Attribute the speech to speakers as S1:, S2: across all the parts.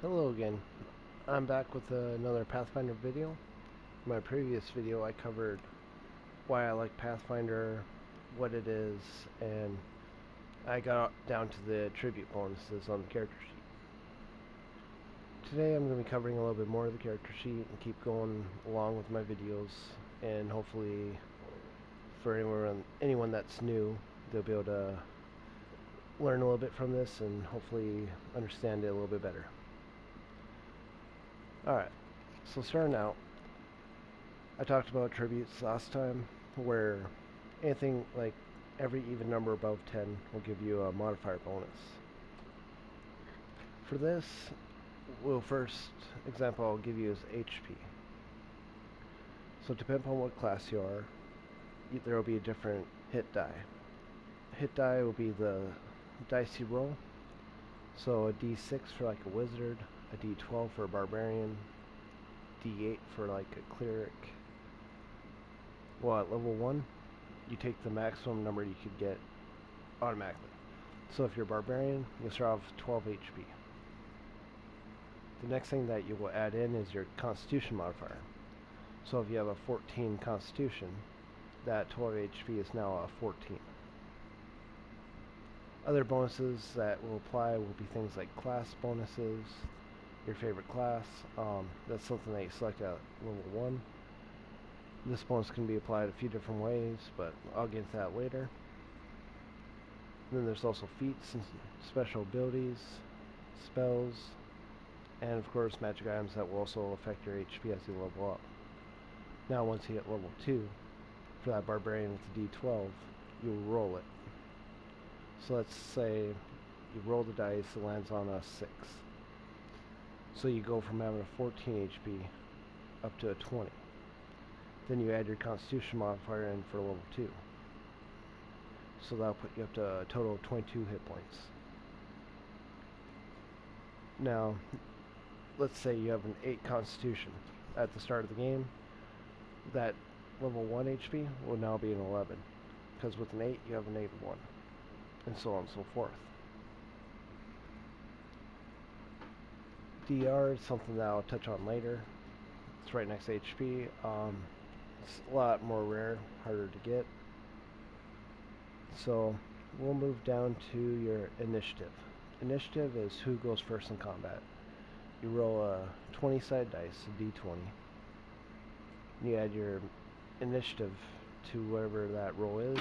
S1: Hello again. I'm back with another Pathfinder video. In my previous video I covered why I like Pathfinder, what it is, and I got down to the tribute bonuses on the character sheet. Today I'm going to be covering a little bit more of the character sheet and keep going along with my videos, and hopefully for anyone that's new, they'll be able to learn a little bit from this and hopefully understand it a little bit better. Alright, so starting out, I talked about tributes last time, where anything like every even number above 10 will give you a modifier bonus. For this, first example I'll give you is HP. So depending upon what class you are, there will be a different hit die. Hit die will be the dice you roll. So a D6 for like a wizard, a D12 for a barbarian, D8 for like a cleric. Well, at level 1, you take the maximum number you could get automatically. So if you're a barbarian, you'll start off with 12 HP. The next thing that you will add in is your constitution modifier. So if you have a 14 constitution, that 12 HP is now a 14. Other bonuses that will apply will be things like class bonuses, your favorite class. That's something that you select at level 1. This bonus can be applied a few different ways, but I'll get into that later. And then there's also feats and special abilities, spells, and of course magic items that will also affect your HP as you level up. Now once you hit level 2, for that barbarian with the D12, you'll roll it. So let's say you roll the dice, it lands on a 6. So you go from having a 14 HP up to a 20. Then you add your constitution modifier in for level 2. So that'll put you up to a total of 22 hit points. Now, let's say you have an 8 constitution at the start of the game. That level 1 HP will now be an 11. Because with an 8 you have an 8 and 1. And so on and so forth. DR is something that I'll touch on later. It's right next to HP. It's a lot more rare, harder to get. So we'll move down to your initiative. Initiative is who goes first in combat. You roll a 20-sided dice, a D20. You add your initiative to whatever that roll is,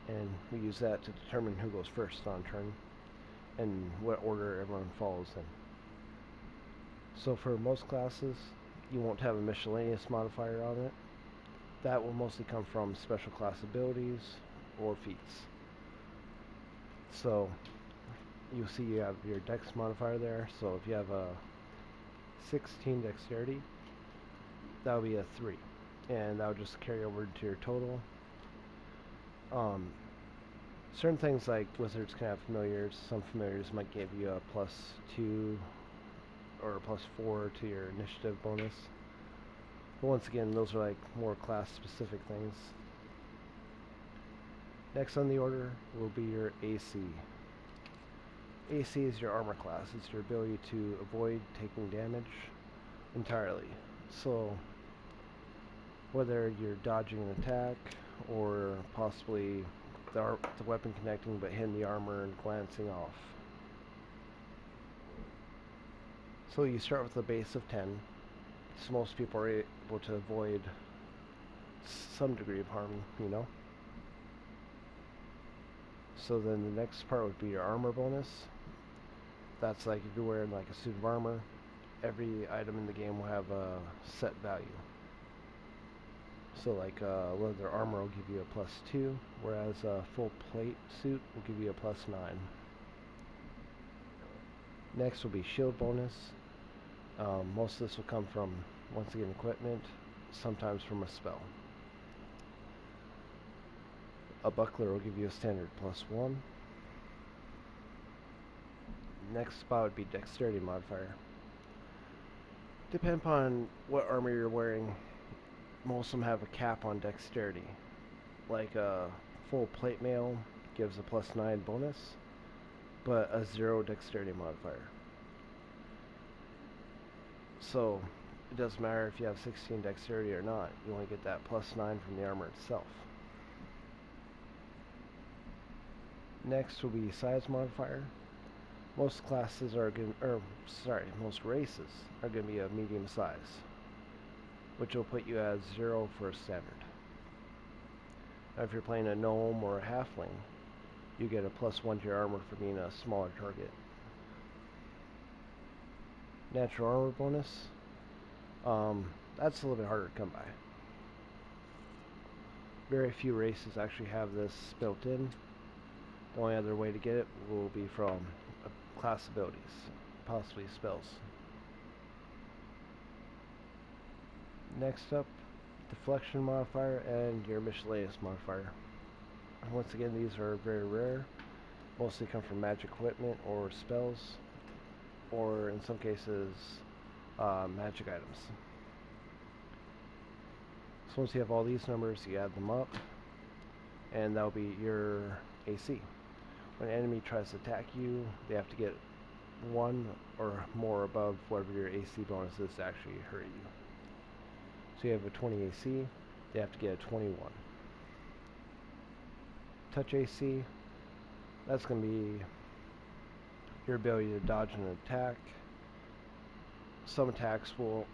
S1: and we use that to determine who goes first on turn and what order everyone follows in. So for most classes, you won't have a miscellaneous modifier on it. That will mostly come from special class abilities or feats. So you'll see you have your dex modifier there. So if you have a 16 dexterity, that'll be a 3. And that'll just carry over to your total. Certain things like wizards can have familiars. Some familiars might give you a +2 or a +4 to your initiative bonus. But once again, those are like more class specific things. Next on the order will be your AC. AC is your armor class. It's your ability to avoid taking damage entirely. So whether you're dodging an attack or possibly the weapon connecting but hitting the armor and glancing off. So you start with a base of 10. So most people are able to avoid some degree of harm, you know. So then the next part would be your armor bonus. That's like if you're wearing like a suit of armor, every item in the game will have a set value. So like leather armor will give you a +2, whereas a full plate suit will give you a +9. Next will be shield bonus. Most of this will come from, once again, equipment, sometimes from a spell. A buckler will give you a standard +1. Next spot would be dexterity modifier. Depending upon what armor you're wearing, most of them have a cap on dexterity. Like a full plate mail gives a +9 bonus, but a 0 dexterity modifier. So it doesn't matter if you have 16 dexterity or not, you only get that +9 from the armor itself. Next will be size modifier. Most classes are going, most races are going to be a medium size, which will put you at 0 for a standard. Now if you're playing a gnome or a halfling, you get a +1 to your armor for being a smaller target. Natural armor bonus, that's a little bit harder to come by. Very few races actually have this built in. The only other way to get it will be from class abilities, possibly spells. Next up, deflection modifier and your miscellaneous modifier. Once again, these are very rare. Mostly come from magic equipment or spells, or in some cases, magic items. So once you have all these numbers, you add them up, and that'll be your AC. When an enemy tries to attack you, they have to get 1 or more above whatever your AC bonus is to actually hurt you. So you have a 20 AC, they have to get a 21. Touch AC, that's going to be your ability to dodge an attack. Some attacks will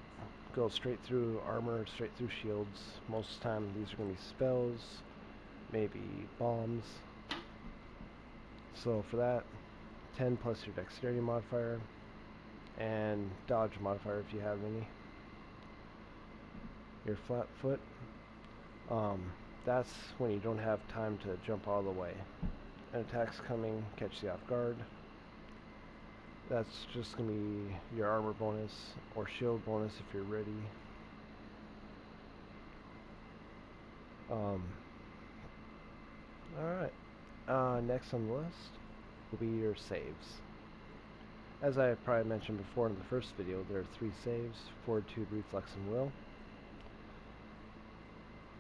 S1: go straight through armor, straight through shields. Most of the time these are going to be spells, maybe bombs. So for that, 10 plus your dexterity modifier, and dodge modifier if you have any. Your flat foot, that's when you don't have time to jump all the way. An attack's coming, catch you off guard. That's just going to be your armor bonus or shield bonus if you're ready. Alright, next on the list will be your saves. As I probably mentioned before in the first video, there are 3 saves: Fortitude, Reflex, and Will.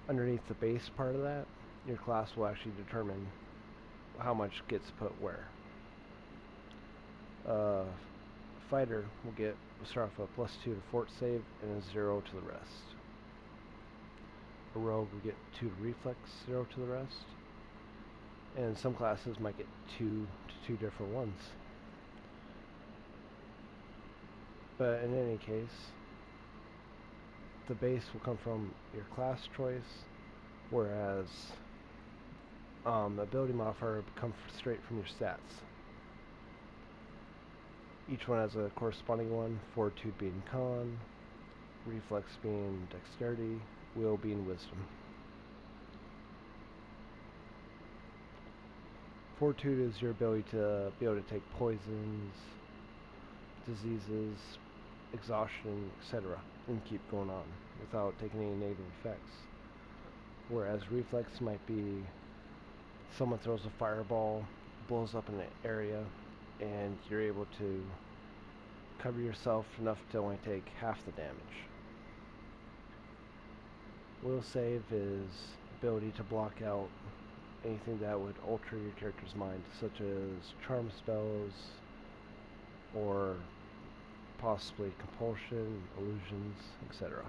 S1: Underneath the base part of that, your class will actually determine how much gets put where. Fighter will start off a +2 to fort save and a 0 to the rest. A rogue will get 2 to reflex, 0 to the rest. And some classes might get 2 to 2 different ones. But in any case, the base will come from your class choice, whereas ability modifier will come straight from your stats. Each one has a corresponding one, Fortitude being Con, Reflex being Dexterity, Will being Wisdom. Fortitude is your ability to be able to take poisons, diseases, exhaustion, etc. and keep going on without taking any negative effects. Whereas Reflex might be someone throws a fireball, blows up an area, and you're able to cover yourself enough to only take half the damage. Will save is ability to block out anything that would alter your character's mind, such as charm spells or possibly compulsion, illusions, etc.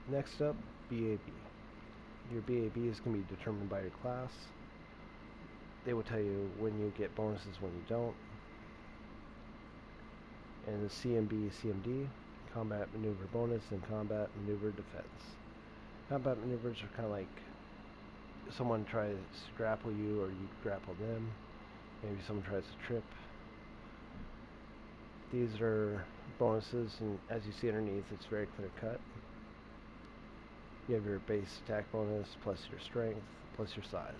S1: Next up, BAB. Your BAB is going to be determined by your class. They will tell you when you get bonuses, when you don't. And the CMB, CMD, combat maneuver bonus and combat maneuver defense. Combat maneuvers are kind of like someone tries to grapple you or you grapple them. Maybe someone tries to trip. These are bonuses, and as you see underneath, it's very clear cut. You have your base attack bonus, plus your strength, plus your size.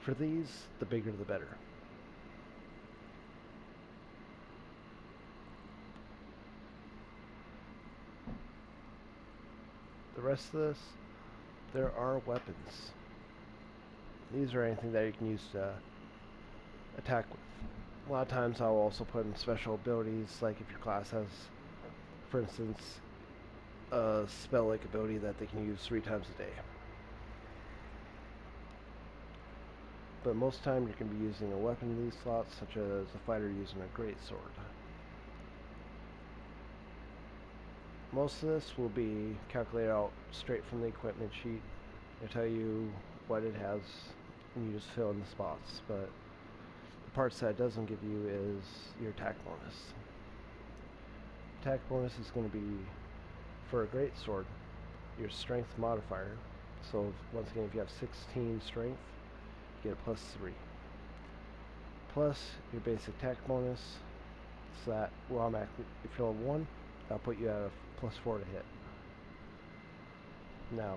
S1: For these, the bigger the better. The rest of this, there are weapons. These are anything that you can use to attack with. A lot of times I'll also put in special abilities, like if your class has, for instance, a spell-like ability that they can use 3 times a day. but most of the time you're going to be using a weapon in these slots, such as a fighter using a greatsword. Most of this will be calculated out straight from the equipment sheet. They tell you what it has, and you just fill in the spots, but the parts that it doesn't give you is your attack bonus. Attack bonus is going to be, for a greatsword, your strength modifier. So once again, if you have 16 strength, you get a +3. Plus your basic attack bonus, so that will automatically, if you're level 1, that'll put you at a +4 to hit. Now,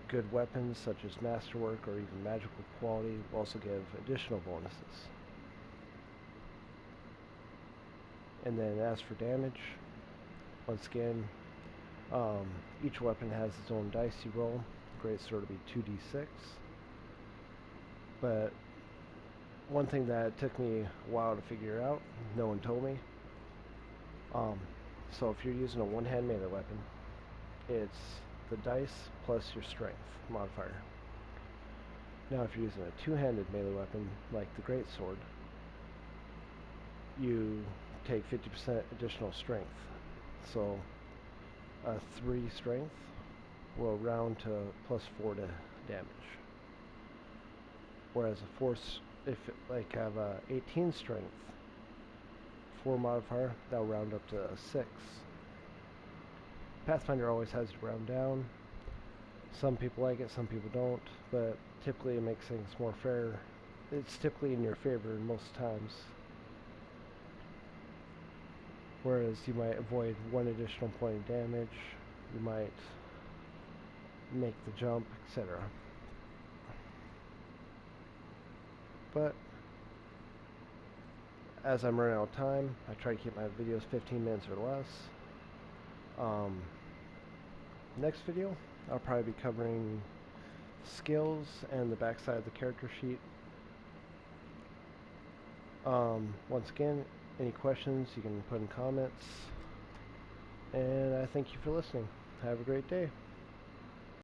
S1: good weapons such as masterwork or even magical quality will also give additional bonuses. And then as for damage, once again, each weapon has its own dice you roll. Greatsword will be 2d6. But one thing that took me a while to figure out, no one told me. So if you're using a one-hand melee weapon, it's the dice plus your strength modifier. Now if you're using a two-handed melee weapon, like the greatsword, you take 50% additional strength. So a 3 strength will round to +4 to damage. Whereas a force, if it, like have a 18 strength, 4 modifier, that'll round up to a 6. Pathfinder always has to round down. Some people like it, some people don't, but typically it makes things more fair. It's typically in your favor most times. Whereas you might avoid 1 additional point of damage, you might make the jump, etc. But as I'm running out of time, I try to keep my videos 15 minutes or less. Next video, I'll probably be covering skills and the backside of the character sheet. Once again, any questions you can put in comments. And I thank you for listening. Have a great day.